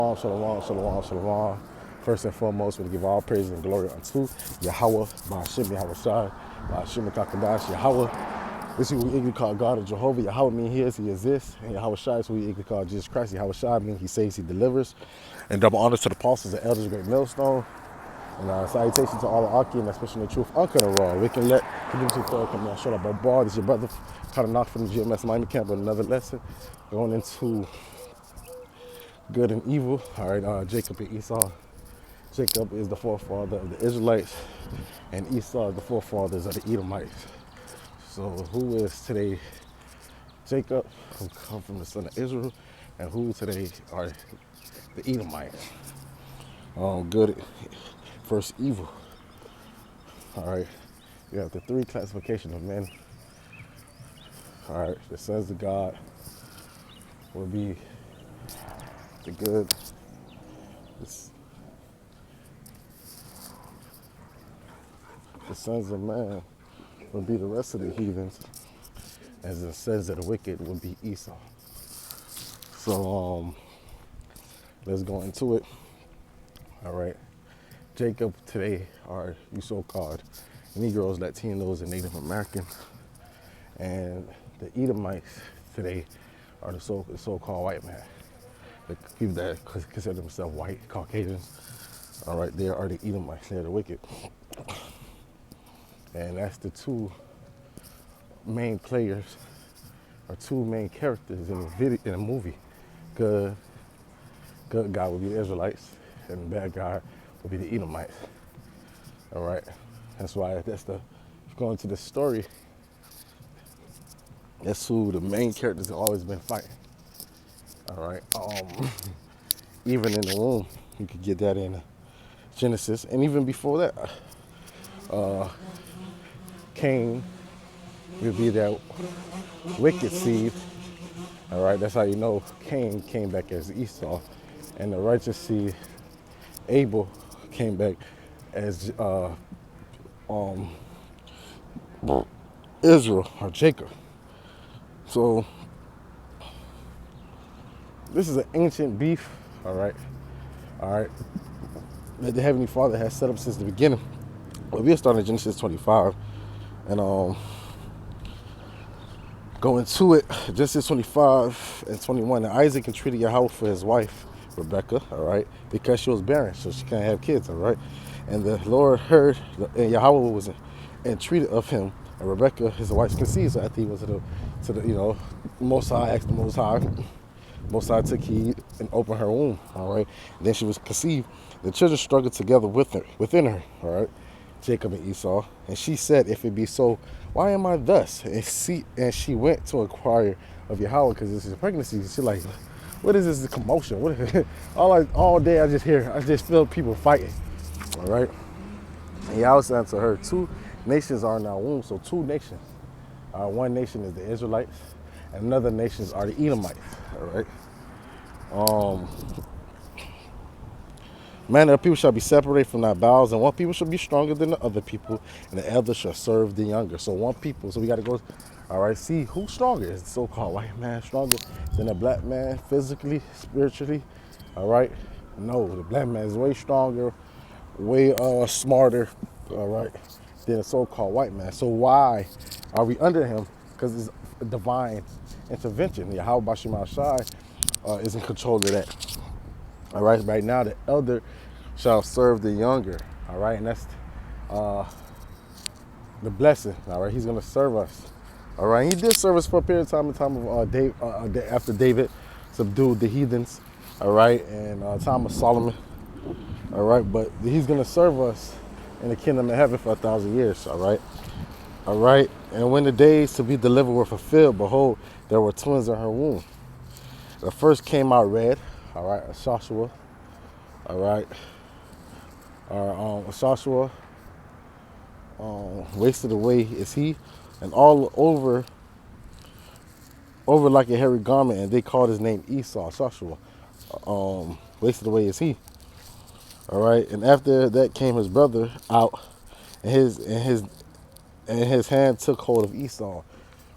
Shalom, shalom, shalom. First and foremost, we give all praise and glory unto Yahweh, Ba'ashem Yahweh Shai, Ba'ashem Kakadash, Yahweh. This is what we English call God or Jehovah. Yahweh means he is, he exists. And Yahweh Shai is what we English call Jesus Christ. Yahweh Shai means he saves, he delivers. And double honors to the apostles and elders, great millstone. And salutation to all the Aki, and especially the truth, Uncle the Raw. We can let community prayer come out. Shut up, Bob. This is your brother, kind of knocked from the GMS Miami camp with another lesson. Going into good and evil. All right, Jacob and Esau. Jacob is the forefather of the Israelites, and Esau is the forefathers of the Edomites. So who is today Jacob, who come from the son of Israel, and who today are the Edomites? Good versus evil. All right, you have the three classifications of men. All right, the sons of God will be the good. The sons of man will be the rest of the heathens, as the sons of the wicked will be Esau. So let's go into it. All right, Jacob today are you so-called Negroes, Latinos, and Native Americans, and the Edomites today are the so-called white man, the people that consider themselves white, Caucasians. All right, they are the Edomites, they're the wicked. And that's the two main players, or two main characters in the movie. Good guy would be the Israelites, and the bad guy would be the Edomites. All right, that's why going to the story, that's who the main characters have always been fighting. All right, even in the womb, you could get that in Genesis, and even before that, Cain would be that wicked seed. All right, that's how you know Cain came back as Esau, and the righteous seed, Abel, came back as Israel or Jacob. So this is an ancient beef. All right, that the Heavenly Father has set up since the beginning. But we'll start in Genesis 25, and go into it. Genesis 25 and 21. And Isaac entreated Yahweh for his wife, Rebecca, all right, because she was barren, so she can't have kids, all right. And the Lord heard, and Yahweh was entreated of him, and Rebecca, his wife, conceived. So after he went to the Most High, asked the Most High. Most High took heed and opened her womb, all right. And then she was conceived. The children struggled together within her, all right. Jacob and Esau, and she said, "If it be so, why am I thus?" And she went to inquire of Yahweh, because this is a pregnancy. She's like, "What is this commotion? All day I just feel people fighting." All right. And Yahweh said to her, "Two nations are in our womb." So two nations. One nation is the Israelites, and another nations are the Edomites. All right. Manner of people shall be separated from thy bowels, and one people shall be stronger than the other people, and the elder shall serve the younger. So one people, so we got to go, all right, see who's stronger. Is the so-called white man stronger than a black man physically, spiritually? All right, no, the black man is way stronger, way smarter, all right, than the so-called white man. So why are we under him? Because it's a divine intervention. Yahweh Bashim Shai is in control of that. All right, right now the elder shall serve the younger. All right, and that's the blessing. All right, he's gonna serve us. All right, he did serve us for a period of time, after David subdued the heathens. All right, and time of Solomon. All right, but he's gonna serve us in the kingdom of heaven for 1,000 years. All right, and when the days to be delivered were fulfilled, behold, there were twins in her womb. The first came out red. All right, Joshua. All right, Joshua wasted away is he, and all over like a hairy garment, and they called his name Esau. Joshua wasted away is he. All right, and after that came his brother out, and his hand took hold of Esau.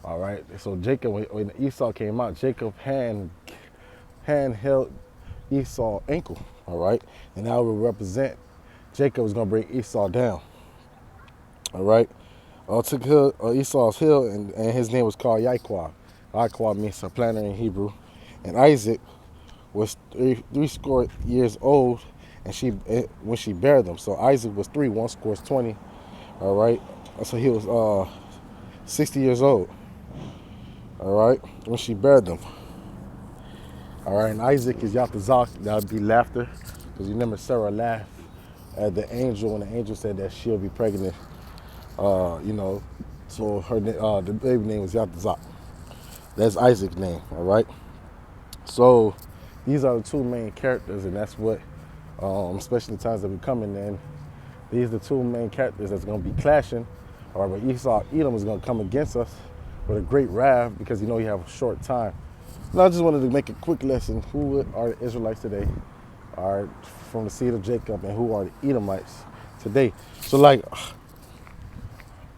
All right, so Jacob, when Esau came out, Jacob's hand held Esau's ankle, all right? And that would represent Jacob was going to bring Esau down, all right? Took Esau's heel, and his name was called Yaquah. Yaquah means supplanter in Hebrew. And Isaac was three score years old, and when she bare them. So Isaac was 3, 1 scores 20, all right? So he was 60 years old, all right, when she bare them. All right, and Isaac is Yathazak. That would be laughter, because you remember Sarah laughed at the angel when the angel said that she'll be pregnant. So her the baby name was Yathazak. That's Isaac's name. All right. So these are the two main characters, and that's what, especially the times that we're coming in. These are the two main characters that's going to be clashing. All right, but Esau, Edom is going to come against us with a great wrath because you have a short time. And I just wanted to make a quick lesson. Who are the Israelites today? All right, from the seed of Jacob, and who are the Edomites today?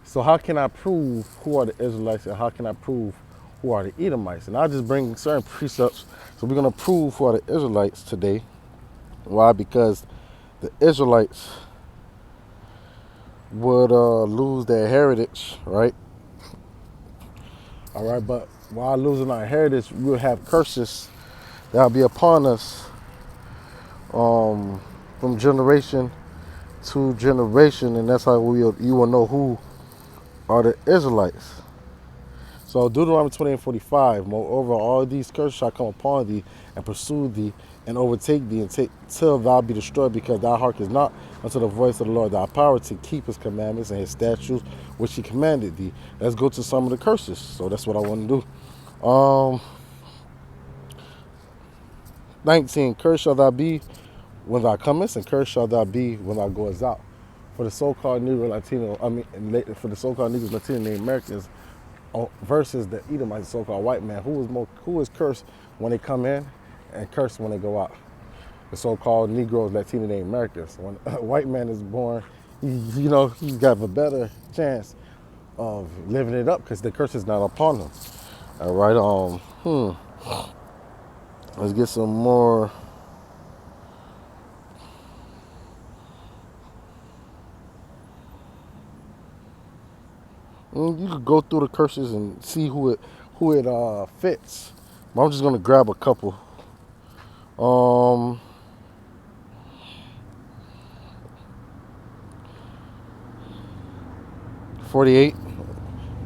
So how can I prove who are the Israelites, and how can I prove who are the Edomites? And I'll just bring certain precepts. So we're going to prove who are the Israelites today. Why? Because the Israelites would lose their heritage, right? All right, but while losing our heritage, we'll have curses that'll be upon us from generation to generation, and that's how you will know who are the Israelites. So Deuteronomy 20:45, moreover, all these curses shall come upon thee and pursue thee and overtake thee till thou be destroyed, because thou hearkenest not unto the voice of the Lord thy power to keep his commandments and his statutes which he commanded thee. Let's go to some of the curses. So that's what I want to do. 19, cursed shall thou be when thou comest, and cursed shall thou be when thou goest out. For the so-called Negro Latino, for the so-called Negroes, Latino, and Americans, versus the Edomites, so-called white man, who is cursed when they come in and cursed when they go out? The so-called Negroes, Latino, and Americans. When a white man is born, he's got a better chance of living it up because the curse is not upon him. All right. Let's get some more. You could go through the curses and see who it fits. But I'm just gonna grab a couple. 48.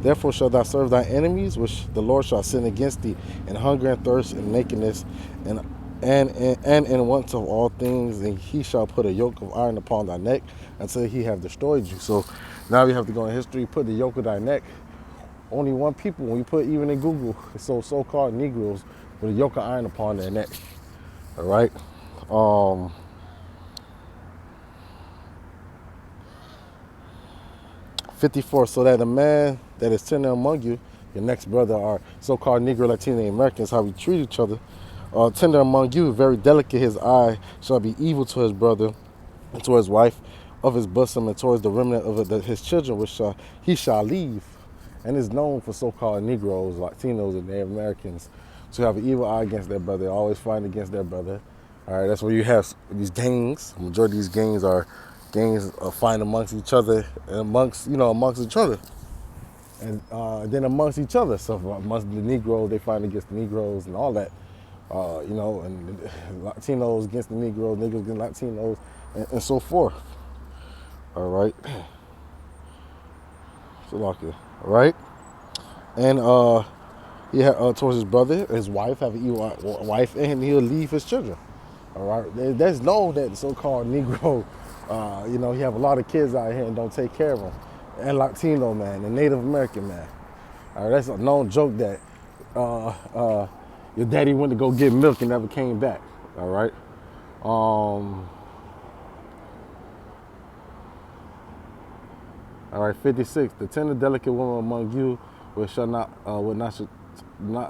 Therefore shalt thou serve thy enemies, which the Lord shall send against thee, in hunger and thirst and nakedness, and in want of all things, and he shall put a yoke of iron upon thy neck until he have destroyed you. So now we have to go in history, put the yoke of thy neck. Only one people, when you put even in Google, so-called Negroes with a yoke of iron upon their neck. All right. 54, so that a man that is tender among you, your next brother, are so-called Negro, Latino, and Americans, how we treat each other, tender among you, very delicate, his eye shall be evil to his brother and to his wife of his bosom, and towards the remnant of his children, which he shall leave. And is known for so-called Negroes, Latinos, and Native Americans to have an evil eye against their brother, always fighting against their brother. All right, that's where you have these gangs. The majority of these gangs are gangs fighting amongst each other and amongst each other. And then amongst each other. So amongst the Negroes, they fight against the Negroes and all that. And Latinos against the Negroes, Negroes against Latinos, and so forth. All right. So like it. All right. And he had towards his brother, his wife, have an evil wife, and he'll leave his children. All right. There's known that so-called Negro, he have a lot of kids out here and don't take care of them. And Latino man, and Native American man. All right, that's a known joke that your daddy went to go get milk and never came back. All right. All right, 56. The tender, delicate woman among you would not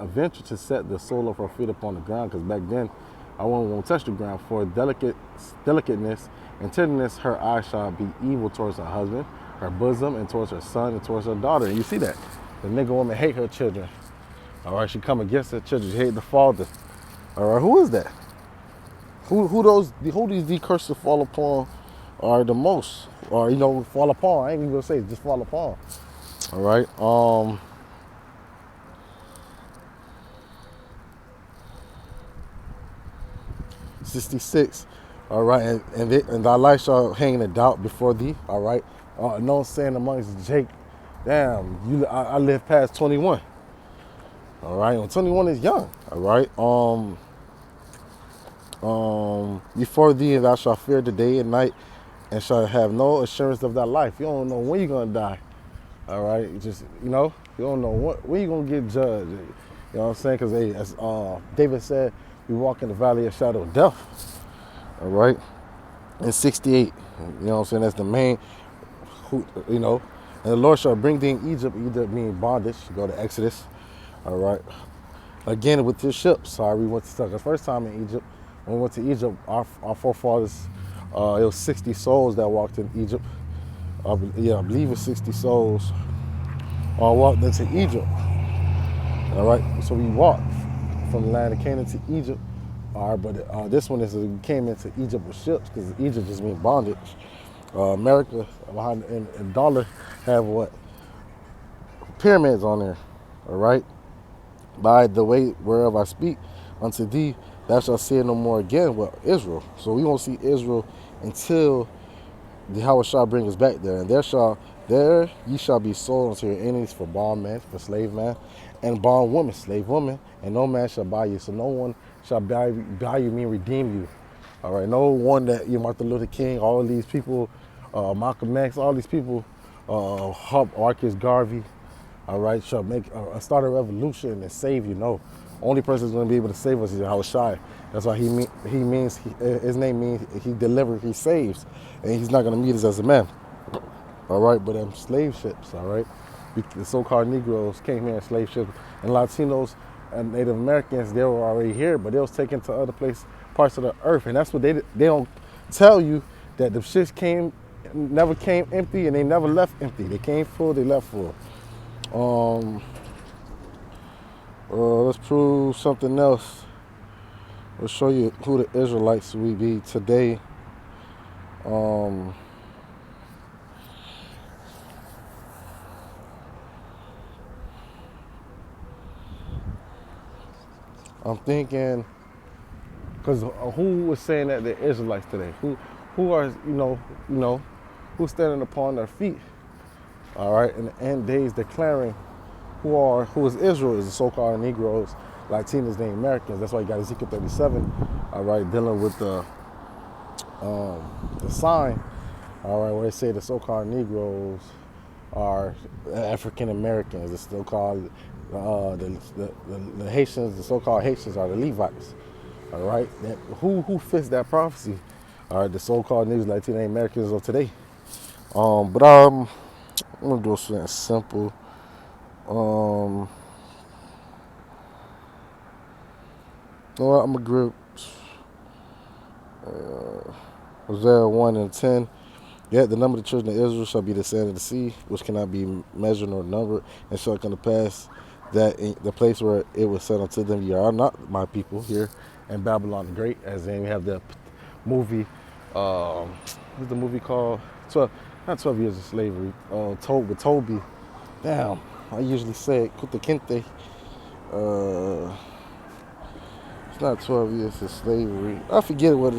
venture to set the sole of her feet upon the ground, because back then, a woman won't touch the ground. For delicateness and tenderness, her eyes shall be evil towards her husband, her bosom, and towards her son, and towards her daughter. And you see that. The nigga woman hate her children. All right, she come against her children. She hate the father. All right, who is that? Who these curses fall upon are the most, or fall upon. I ain't even gonna say just fall upon. All right. 66. All right, and thy life shall hang in a doubt before thee. All right. No saying amongst Jake, damn, I live past 21. All right, and 21 is young. All right. Before thee thou shalt fear the day and night, and shall have no assurance of thy life. You don't know when you're gonna die. All right, you don't know when you're gonna get judged. You know what I'm saying? Because as David said, we walk in the valley of shadow of death. All right, and 68. You know what I'm saying? That's the main. And the Lord shall bring thee in Egypt, either meaning bondage. You go to Exodus. All right. Again with your ships. Sorry, we went to the first time in Egypt. When we went to Egypt, our forefathers, it was 60 souls that walked in Egypt. I believe it was 60 souls walked into Egypt. All right, so we walked from the land of Canaan to Egypt. All right, but this one we came into Egypt with ships because Egypt just means bondage. America behind and dollar have what? Pyramids on there. All right. By the way whereof I speak unto thee, thou shalt see it no more again. Well, Israel. So we won't see Israel until the Yahweh shall bring us back there. And there ye shall be sold unto your enemies for bondmen, for slave man, and bondwoman, slave woman, and no man shall buy you. So no one shall buy you, mean redeem you. All right, no one that Martin Luther King, all these people, Malcolm X, all these people, Marcus Garvey, all right, shall start a revolution and save you. No, only person who's going to be able to save us is Yahweh Shai. That's why his name means he delivers, he saves, and he's not going to meet us as a man. All right, but slave ships, all right, the so-called Negroes came here in slave ships, and Latinos and Native Americans, they were already here, but they was taken to other parts of the earth, and that's what they don't tell you, that the ships never came empty, and they never left empty. They came full, they left full. Let's prove something else. We'll show you who the Israelites we be today. I'm thinking, because who was saying that the Israelites today? Who are who's standing upon their feet? All right, in the end days, declaring who is Israel is the so-called Negroes, Latinos, Native Americans. That's why you got Ezekiel 37. All right, dealing with the sign. All right, where they say the so-called Negroes are African Americans. It's still called the Haitians. The so-called Haitians are the Levites. All right, who fits that prophecy? All right, the so-called Negroes, Latino Americans of today. But I'm gonna do something simple. I'm gonna grip Hosea 1 and 10. Yet the number of the children of Israel shall be the sand of the sea, which cannot be measured nor numbered, and shall come to pass that in the place where it was said unto them, ye are not my people, here in Babylon the Great. As in we have the movie, what's the movie called? 12 Years of Slavery. With Toby. Damn, I usually say it, Kuta Kinte. It's not 12 Years of Slavery. I forget what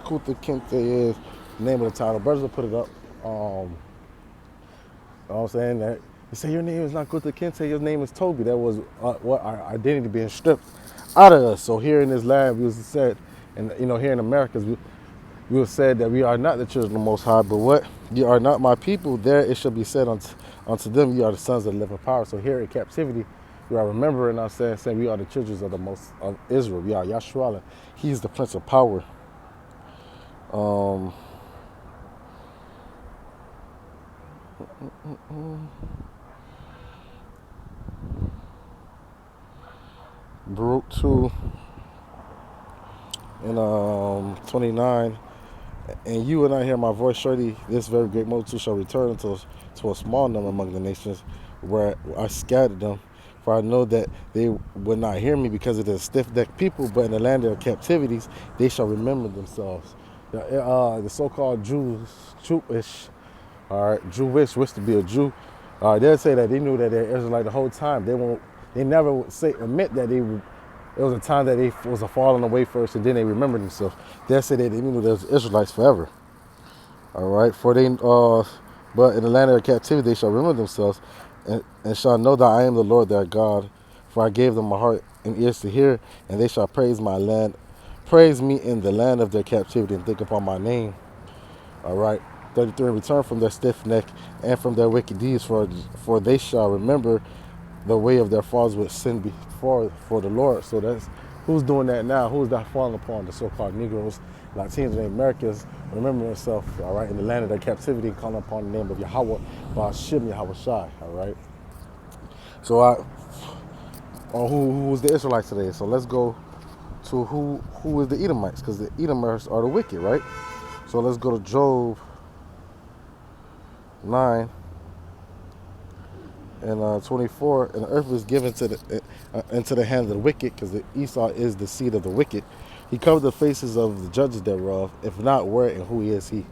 Kuta Kinte is. Name of the title. Brothers will put it up. You know what I'm saying? That you say your name is not Kuta Kinte, your name is Toby. That was what our identity being stripped out of us. So here in this land, we was said, and here in Americas, we was said that we are not the children of the Most High, but what? You are not my people. There it shall be said unto them, you are the sons of the living power. So here in captivity, we are remembering ourselves, saying we are the children of Israel. We are Yahshua. He is the Prince of Power. Baruch 2 and 29. And you will not hear my voice, surely this very great multitude shall return to a small number among the nations where I scattered them. For I know that they will not hear me because of the stiff-necked people, but in the land of their captivities they shall remember themselves. The so-called Jewish, all right, Jewish, wish to be a Jew, they'll say that they knew that they're Israelite the whole time. They never would admit that it was a time that they was a falling away first, and then they remembered themselves. They'll say that they knew they was Israelites forever. All right, but in the land of their captivity they shall remember themselves, and shall know that I am the Lord their God. For I gave them a heart and ears to hear, and they shall praise me in the land of their captivity, and think upon my name. All right, 33. Return from their stiff neck and from their wicked deeds, for they shall remember the way of their fathers with sin before for the Lord. So that's who's doing that now. Who's that falling upon? The so-called Negroes, Latinos, and Americans remembering themselves, all right, in the land of their captivity, calling upon the name of Yahweh, Ba'ashim Yahweh Shai, all right. So who was the Israelites today? So let's go to who is the Edomites, because the Edomites are the wicked, right? So let's go to Job 9 and 24. And the earth was given into the hand of the wicked, because Esau is the seed of the wicked. He covered the faces of the judges thereof. If not, where and who is he?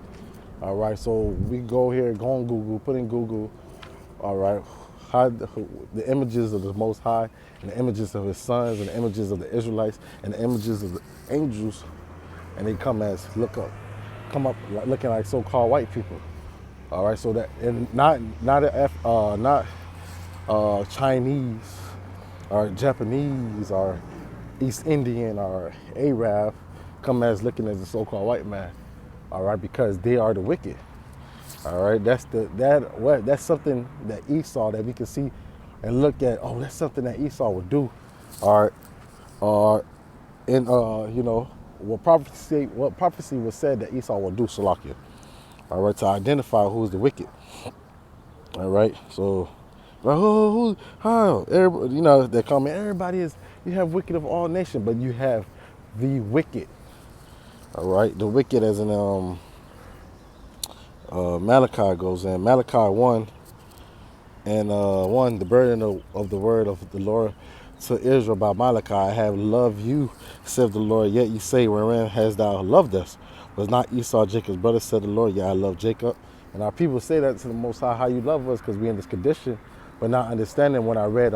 All right, so we go here, go on Google, put in Google, all right, the images of the Most High, and the images of his sons, and the images of the Israelites, and the images of the angels, and they come up looking like so-called white people. All right, so that, and not Chinese or Japanese or East Indian or Arab come as looking as a so-called white man. All right, because they are the wicked. All right, that's something that Esau, that we can see and look at. Oh, that's something that Esau would do. All right, and what prophecy was said that Esau will do, Salakia. All right, to identify who's the wicked. All right, so how everybody, they call me. Everybody is. You have wicked of all nations, but you have the wicked. All right, the wicked, as in Malachi goes in. Malachi 1 and 1, the burden of the word of the Lord to Israel by Malachi. I have loved you, said the Lord, yet you say, wherein hast thou loved us? Was not Esau Jacob's brother, said the Lord, yeah, I love Jacob. And our people say that to the Most High, how you love us, because we in this condition, but not understanding. When I read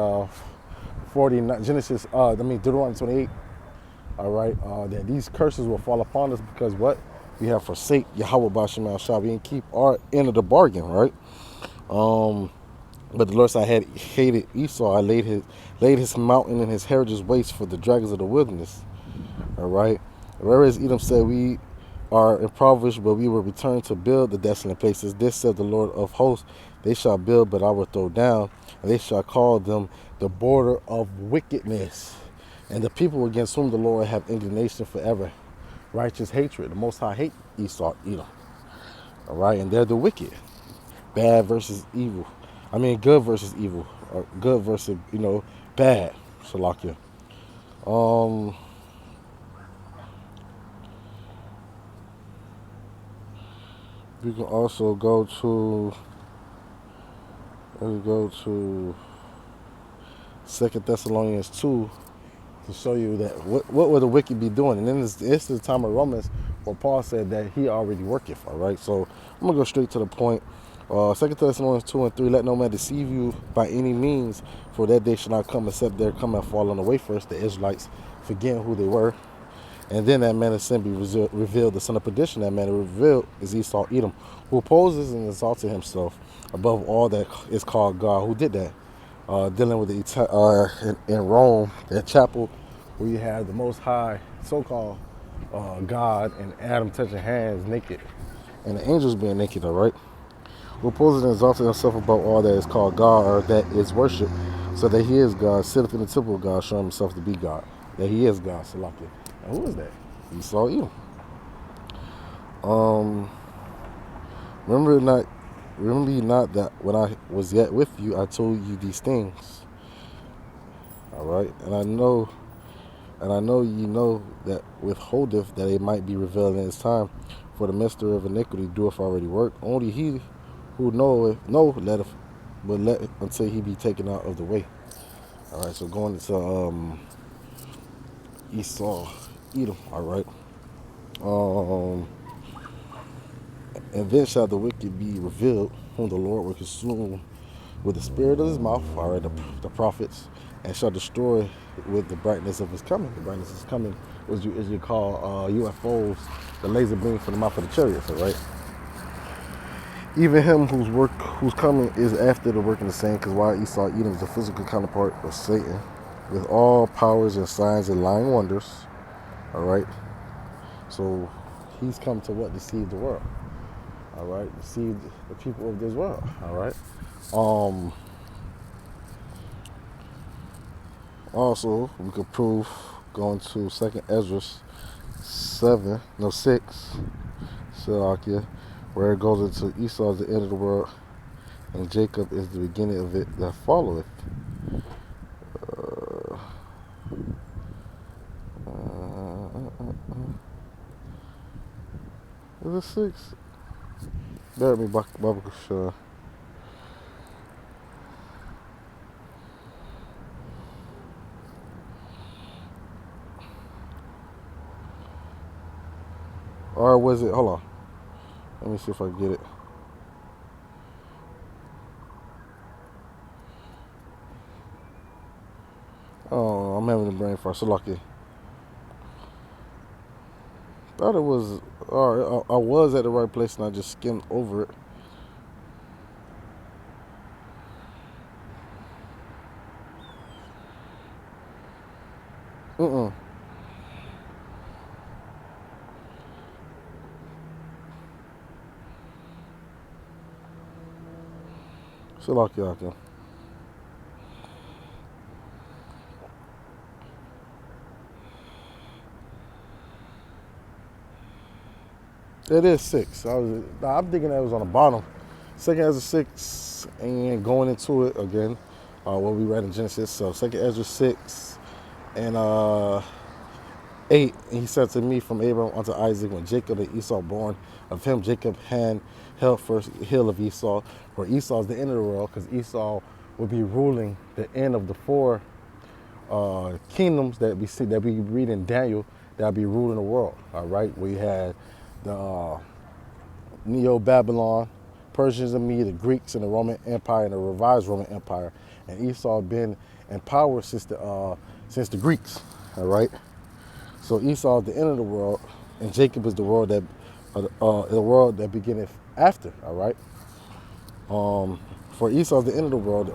Deuteronomy 28, all right, that these curses will fall upon us because what? We have forsake Yahweh Ba'ashim Al-Shah. We didn't keep our end of the bargain, right? But the Lord said, I had hated Esau. I laid his mountain and his heritage waste for the dragons of the wilderness. All right. Whereas Edom said, we are impoverished, but we will return to build the desolate places. This said the Lord of hosts, they shall build, but I will throw down, and they shall call them the border of wickedness, and the people against whom the Lord have indignation forever. Righteous hatred. The Most High hate Esau, Edom. All right, and they're the wicked. Bad versus evil. I mean, good versus evil, or good versus bad. Shalakia. We can also go to. Let's go to 2 Thessalonians 2 to show you that what will the wicked be doing. And then it's the time of Romans where Paul said that he already worketh. All right, so I'm going to go straight to the point. 2 Thessalonians 2 and 3, let no man deceive you by any means, for that day shall not come except there come and fallen away first, the Israelites, forgetting who they were. And then that man of sin be revealed, the son of perdition. That man revealed is Esau, Edom, who opposes and exalted himself above all that is called God. Who did that? Dealing with in Rome, that chapel where you have the Most High, so-called God, and Adam touching hands naked, and the angels being naked. All right. Who opposes and exalted himself above all that is called God, or that is worship, so that he is God, sitteth in the temple of God, showing himself to be God. That he is God, Salakia. And who is that? Esau, Edom. Remember ye not that when I was yet with you, I told you these things. All right, and I know ye know that withholdeth that it might be revealed in his time. For the mystery of iniquity doeth already work. Only he who knoweth, let until he be taken out of the way. All right, so going into Esau, Edom. All right. Um, and then shall the wicked be revealed, whom the Lord will consume with the spirit of his mouth. All right, the prophets, and shall destroy with the brightness of his coming. The brightness is coming, as you call UFOs, the laser beam from the mouth of the chariots. All right. Even him whose coming is after the working the same, because while Esau Edom is the physical counterpart of Satan, with all powers and signs and lying wonders. All right. So he's come to what? Deceive the world. All right. Deceive the people of this world. All right. Um. Also, we could prove going to Second Ezra 6, Salakia, where it goes into Esau is the end of the world, and Jacob is the beginning of it that followeth. Is it 6? Bear me, Bible sure. Or was it? Hold on. Let me see if I get it. Oh, I'm having a brain fart. So lucky. Thought it was. Or I was at the right place and I just skimmed over it. Mm-mm. So lucky out there. It is 6. I'm thinking that was on the bottom. Second Ezra 6, and going into it again, what we read in Genesis. So Second Ezra 6 and 8. And he said to me, from Abraham unto Isaac, when Jacob and Esau born, of him Jacob held first hill of Esau, where Esau is the end of the world, because Esau will be ruling the end of the 4 kingdoms that we read in Daniel that'll be ruling the world. All right, we had the Neo-Babylon, Persians and Mede, the Greeks and the Roman Empire and the revised Roman Empire, and Esau been in power since the Greeks. All right, so Esau is the end of the world, and Jacob is the world that beginneth after. All right, for Esau is the end of the world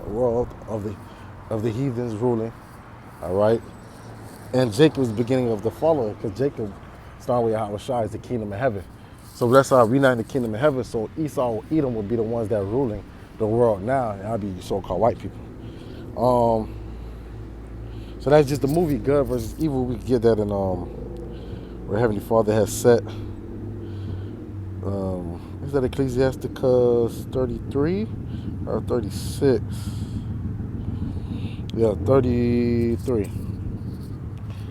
of the heathens ruling. All right, and Jacob is the beginning of the following, because Jacob, starting with Yahweh Shai, is the kingdom of heaven. So that's how we're not in the kingdom of heaven. So Esau, Edom will be the ones that are ruling the world now, and I'll be so-called white people. So that's just the movie good versus evil. We can get that in where Heavenly Father has set. Is that Ecclesiasticus 33 or 36? Yeah, 33.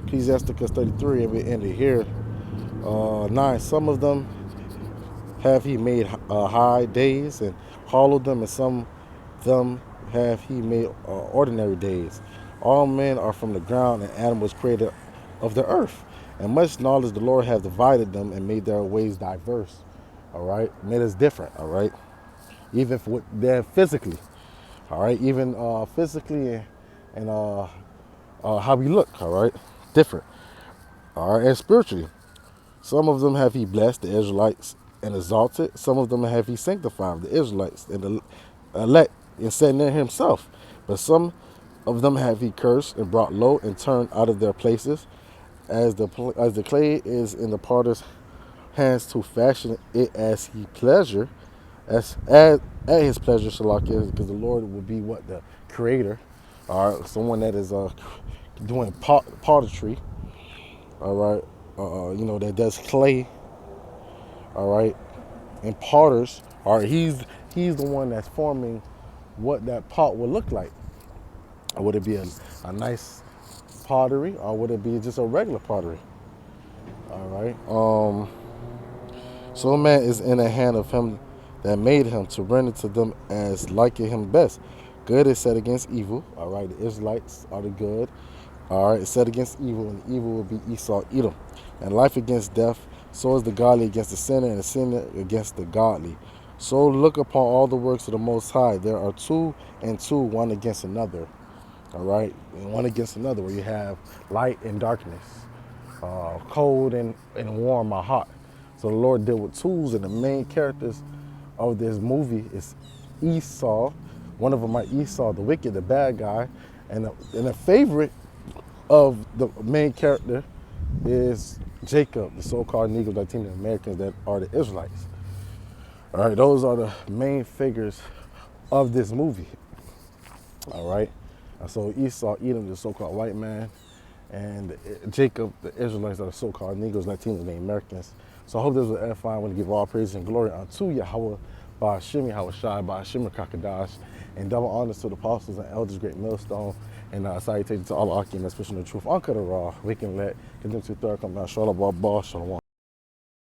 Ecclesiasticus 33, and we ended here. 9. Some of them have he made high days and hollowed them, and some them have he made ordinary days. All men are from the ground, and Adam was created of the earth. And much knowledge the Lord hath divided them and made their ways diverse. All right, made us different. All right, even for they're physically. All right, even physically and how we look. All right, different. All right, and spiritually. Some of them have he blessed, the Israelites, and exalted. Some of them have he sanctified, the Israelites, and the elect, and set near himself. But some of them have he cursed, and brought low, and turned out of their places, as the clay is in the potter's hands to fashion it as he pleasure, as at his pleasure, Shalakia, because the Lord will be what? The creator, or someone that is doing pottery, all right, that does clay, all right, and potters, or he's the one that's forming what that pot will look like. Or would it be a nice pottery, or would it be just a regular pottery? All right. So man is in the hand of him that made him to render to them as liking him best. good is set against evil. All right, the Israelites are the good. All right, it's set against evil, and the evil will be Esau, Edom. And life against death, so is the godly against the sinner, and the sinner against the godly. So look upon all the works of the Most High. There are two and two, one against another. All right, and one against another, where you have light and darkness, cold and warm or hot. So the Lord dealt with tools, and the main characters of this movie is Esau. One of them are Esau, the wicked, the bad guy, and a favorite of the main character is Jacob, the so-called Negro Latino Americans that are the Israelites. All right, those are the main figures of this movie. All right, so Esau, Edom, the so-called white man, and Jacob, the Israelites, are the so-called Negroes, Latinos, and Americans. So I hope this was edifying. I want to give all praise and glory unto Yahweh, Ba'ashim, Yahweh Shai, Ba'ashim, Kakadash, and double honors to the apostles and elders, great millstone, and salutations to all Akim, especially the truth. Uncut or raw, we can let continue to third come down. Shalom, Shalom.